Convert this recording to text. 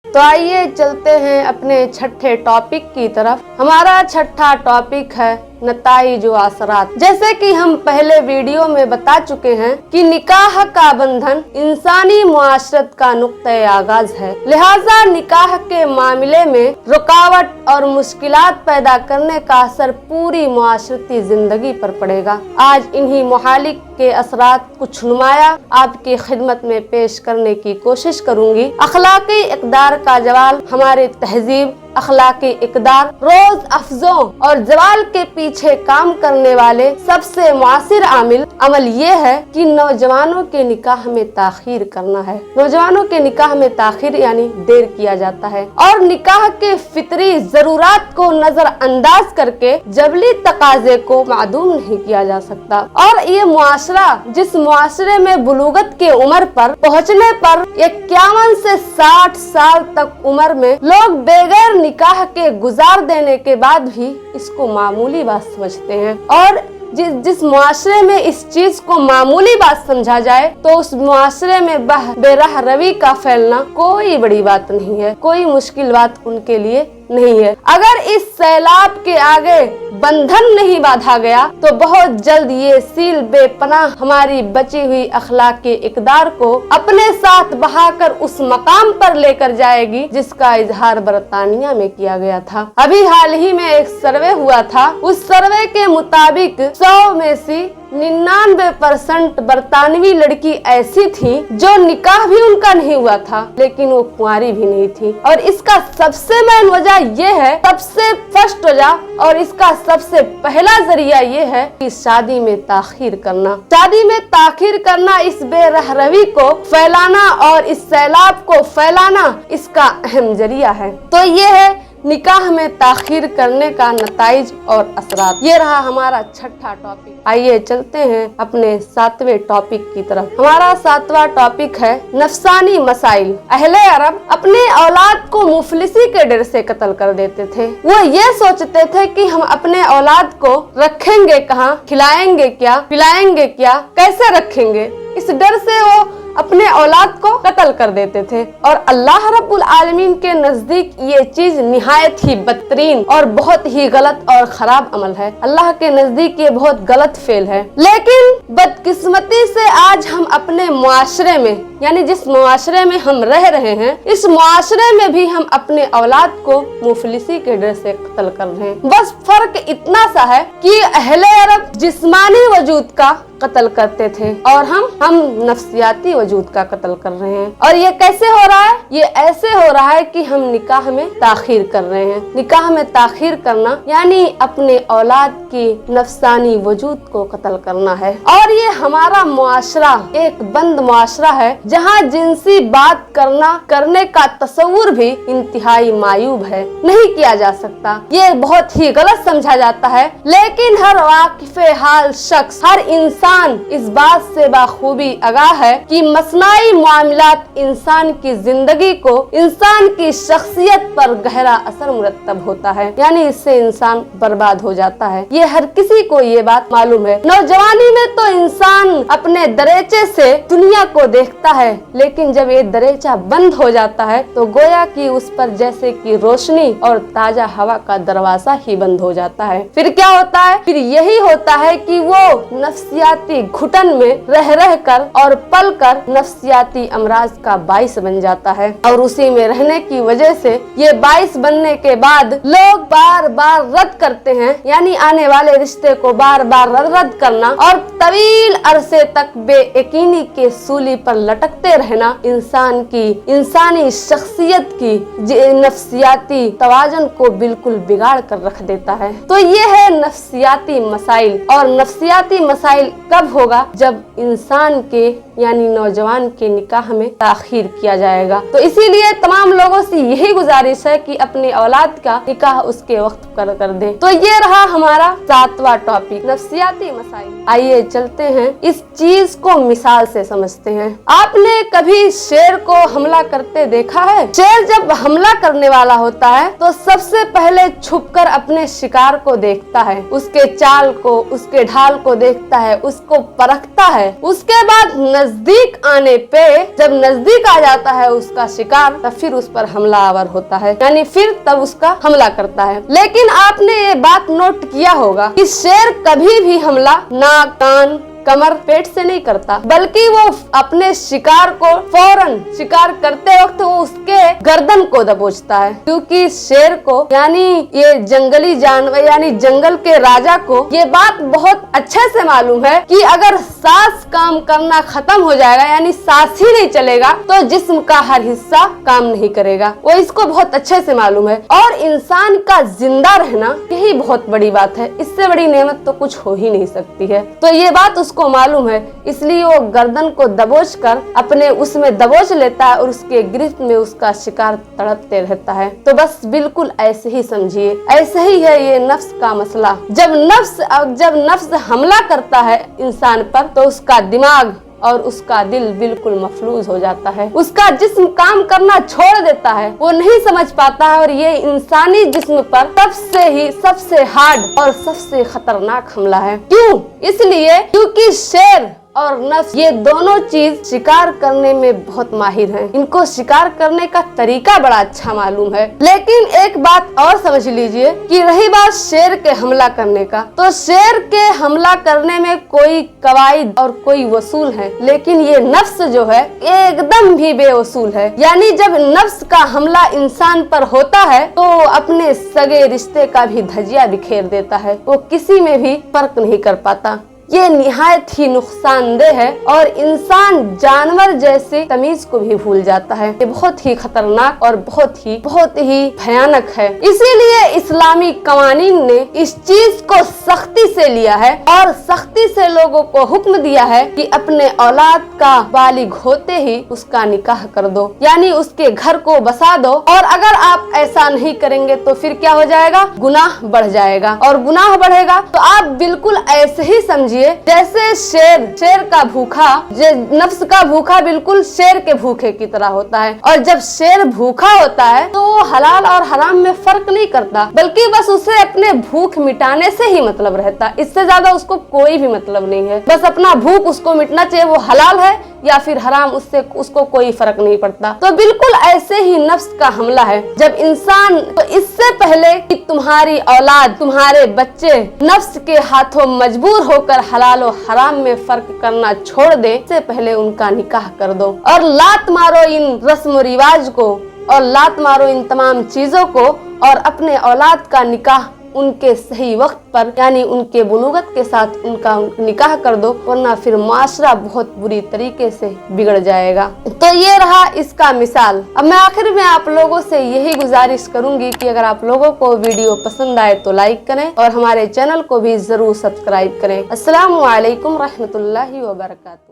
तो आइए चलते हैं अपने छठे टॉपिक की तरफ। हमारा छठा टॉपिक है नताइज व असरात। जैसे कि हम पहले वीडियो में बता चुके हैं कि निकाह का बंधन इंसानी मुआशरत का नुक्ते आगाज है, लिहाजा निकाह के मामले में रुकावट और मुश्किलात पैदा करने का असर पूरी मुआशरती जिंदगी पर पड़ेगा। आज इन्हीं मुहालिक के असरात कुछ नुमाया आपकी खिदमत में पेश करने की कोशिश करूंगी। अखलाकी इक़दार का जवाल हमारे तहजीब, अखलाकी इक़दार, रोज अफजों और जवाल के पीछे काम करने वाले सबसे मुआसिर अमल ये है कि नौजवानों के निकाह में ताखीर करना है। नौजवानों के निकाह में ताखीर यानी देर किया जाता है और निकाह के फितरी जरूरात को नजरअंदाज करके जबली तकाजे को मादूम नहीं किया जा सकता। और ये मुआशरा जिस मुआशरे में बुलूगत के उम्र पर पहुँचने पर 51 से 60 साल तक उम्र में लोग बेगैर निकाह के गुजार देने के बाद भी इसको मामूली बात समझते हैं, और जिस मुआशरे में इस चीज को मामूली बात समझा जाए तो उस मुआशरे में बेराह रवी का फैलना कोई बड़ी बात नहीं है, कोई मुश्किल बात उनके लिए नहीं है। अगर इस सैलाब के आगे बंधन नहीं बांधा गया तो बहुत जल्द ये सील बेपनाह हमारी बची हुई अखलाकी इक़दार को अपने साथ बहाकर उस मकाम पर लेकर जाएगी जिसका इजहार बरतानिया में किया गया था। अभी हाल ही में एक सर्वे हुआ था, उस सर्वे के मुताबिक 100 में से 99% बरतानवी लड़की ऐसी थी जो निकाह भी उनका नहीं हुआ था, लेकिन वो कुंवारी भी नहीं थी। और इसका सबसे मेन वजह ये है, सबसे फर्स्ट वजह और इसका सबसे पहला जरिया ये है कि शादी में ताखीर करना। शादी में ताखीर करना, इस बेरहरवी को फैलाना और इस सैलाब को फैलाना इसका अहम जरिया है। तो ये है निकाह में ताखीर करने का नताइज और असरात। ये रहा हमारा छठा टॉपिक। आइए चलते हैं अपने 7वें टॉपिक की तरफ। हमारा 7वां टॉपिक है नफसानी मसाइल। अहले अरब अपने औलाद को मुफलिसी के डर से कत्ल कर देते थे। वो ये सोचते थे कि हम अपने औलाद को रखेंगे कहाँ, खिलाएंगे क्या, पिलाएंगे क्या, कैसे रखेंगे, इस डर से वो अपने औलाद को कत्ल कर देते थे। और अल्लाह रब्बुल आलमीन के नजदीक ये चीज निहायत ही बदतरीन और बहुत ही गलत और खराब अमल है। अल्लाह के नजदीक ये बहुत गलत फेल है। लेकिन बदकिस्मती से आज हम अपने मुआशरे में, यानी जिस मुआशरे में हम रह रहे हैं, इस मुआशरे में भी हम अपने औलाद को मुफलिसी के डर से कत्ल कर रहे हैं। बस फर्क इतना सा है कि अहले अरब जिस्मानी वजूद का कत्ल करते थे और हम नफ्सियाती वजूद का कत्ल कर रहे हैं। और ये कैसे हो रहा है? ये ऐसे हो रहा है कि हम निकाह में ताखीर कर रहे हैं। निकाह में ताखीर करना यानी अपने औलाद की नफ्सानी वजूद को कत्ल करना है। और ये हमारा मुआशरा एक बंद मुआशरा है जहाँ जिनसी बात करने का तस्वुर भी इंतहाई मायूब है, नहीं किया जा सकता। ये बहुत ही गलत समझा जाता है। लेकिन हर वाकिफ़े हाल शख्स, हर इंसान इस बात से बाखूबी आगाह है कि मसनाई मामलात इंसान की जिंदगी को, इंसान की शख्सियत पर गहरा असर मुरतब होता है, यानी इससे इंसान बर्बाद हो जाता है। ये हर किसी को ये बात मालूम है। नौजवानी में तो इंसान अपने दरेचे से दुनिया को देखता है, लेकिन जब ये दरेचा बंद हो जाता है तो गोया कि उस पर जैसे कि रोशनी और ताजा हवा का दरवाजा ही बंद हो जाता है। फिर क्या होता है? फिर यही होता है कि वो नफ्सियाती घुटन में रह कर और पल कर नफ्सियाती अमराज का बाइस बन जाता है। और उसी में रहने की वजह से ये बाइस बनने के बाद लोग बार बार रद्द करते हैं, यानी आने वाले रिश्ते को बार बार रद्द करना और तवील अरसे तक बेयकीनी के सूली पर लटकते रहना इंसान की इंसानी शख्सियत की नफ्सियाती तवाजन को बिल्कुल बिगाड़ कर रख देता है। तो ये है नफ्सियाती मसाइल। और नफ्सियाती मसाइल कब होगा? जब इंसान के यानी नौजवान के निकाह में ताखीर किया जाएगा। तो इसीलिए तमाम लोगों से यही गुजारिश है कि अपनी औलाद का निकाह उसके वक्त कर दे। तो ये रहा हमारा 7वां टॉपिक, नफ्सियाती मसाइल। आइए चलते हैं इस चीज को मिसाल से समझते हैं। आपने कभी शेर को हमला करते देखा है? शेर जब हमला करने वाला होता है तो सबसे पहले छुपकर अपने शिकार को देखता है, उसके चाल को, उसके ढाल को देखता है, उसको परखता है। उसके बाद नजदीक नजदीक आने पे जब नजदीक आ जाता है उसका शिकार, तब फिर उस पर हमलावर होता है, यानी फिर तब उसका हमला करता है। लेकिन आपने ये बात नोट किया होगा कि शेर कभी भी हमला नाक, कान, कमर, पेट से नहीं करता, बल्कि वो अपने शिकार को फौरन शिकार करते वक्त वो उसके गर्दन को दबोचता है, क्योंकि शेर को यानी ये जंगली जानवर यानी जंगल के राजा को ये बात बहुत अच्छे से मालूम है कि अगर सांस काम करना खत्म हो जाएगा, यानी सांस ही नहीं चलेगा, तो जिस्म का हर हिस्सा काम नहीं करेगा। वो इसको बहुत अच्छे से मालूम है। और इंसान का जिंदा रहना यही बहुत बड़ी बात है, इससे बड़ी नेमत तो कुछ हो ही नहीं सकती है। तो ये बात को मालूम है, इसलिए वो गर्दन को दबोच कर अपने उसमें दबोच लेता है और उसके गिरफ्त में उसका शिकार तड़पते रहता है। तो बस बिल्कुल ऐसे ही समझिए, ऐसे ही है ये नफ्स का मसला। जब नफ्स हमला करता है इंसान पर, तो उसका दिमाग और उसका दिल बिल्कुल मफलूज हो जाता है, उसका जिस्म काम करना छोड़ देता है, वो नहीं समझ पाता है। और ये इंसानी जिस्म पर सबसे हार्ड और सबसे खतरनाक हमला है। क्यों? इसलिए क्योंकि शेर और नफ्स ये दोनों चीज शिकार करने में बहुत माहिर हैं। इनको शिकार करने का तरीका बड़ा अच्छा मालूम है। लेकिन एक बात और समझ लीजिए कि रही बात शेर के हमला करने का, तो शेर के हमला करने में कोई कवायद और कोई वसूल है, लेकिन ये नफ्स जो है एकदम भी बेवसूल है। यानी जब नफ्स का हमला इंसान पर होता है तो अपने सगे रिश्ते का भी धजिया बिखेर देता है, वो किसी में भी फर्क नहीं कर पाता। ये निहायत ही नुकसानदेह है और इंसान जानवर जैसे तमीज को भी भूल जाता है। ये बहुत ही खतरनाक और बहुत ही भयानक है। इसीलिए इस्लामी कवानीन ने इस चीज को सख्ती से लिया है और सख्ती से लोगों को हुक्म दिया है कि अपने औलाद का बालिग होते ही उसका निकाह कर दो, यानी उसके घर को बसा दो। और अगर आप ऐसा नहीं करेंगे तो फिर क्या हो जाएगा? गुनाह बढ़ जाएगा, और गुनाह बढ़ेगा तो आप बिल्कुल ऐसे ही समझिए जैसे शेर का भूखा, नफ्स का भूखा बिल्कुल शेर के भूखे की तरह होता है। और जब शेर भूखा होता है तो वो हलाल और हराम में फर्क नहीं करता, बल्कि बस उसे अपने भूख मिटाने से ही मतलब रहता है। इससे ज्यादा उसको कोई भी मतलब नहीं है, बस अपना भूख उसको मिटना चाहिए, वो हलाल है या फिर हराम, उसको कोई फर्क नहीं पड़ता। तो बिल्कुल ऐसे ही नफ्स का हमला है। जब इंसान, तो इससे पहले कि तुम्हारी औलाद, तुम्हारे बच्चे नफ्स के हाथों मजबूर होकर हलाल और हराम में फर्क करना छोड़ दे, इससे पहले उनका निकाह कर दो और लात मारो इन रस्म रिवाज को, और लात मारो इन तमाम चीजों को, और अपने औलाद का निकाह उनके सही वक्त पर यानी उनके बुलूगत के साथ उनका निकाह कर दो, वरना फिर माशरा बहुत बुरी तरीके से बिगड़ जाएगा। तो ये रहा इसका मिसाल। अब मैं आखिर में आप लोगों से यही गुजारिश करूंगी कि अगर आप लोगों को वीडियो पसंद आए तो लाइक करें और हमारे चैनल को भी जरूर सब्सक्राइब करें। अस्सलामु अलैकुम रहमतुल्लाहि व बरकातुहू।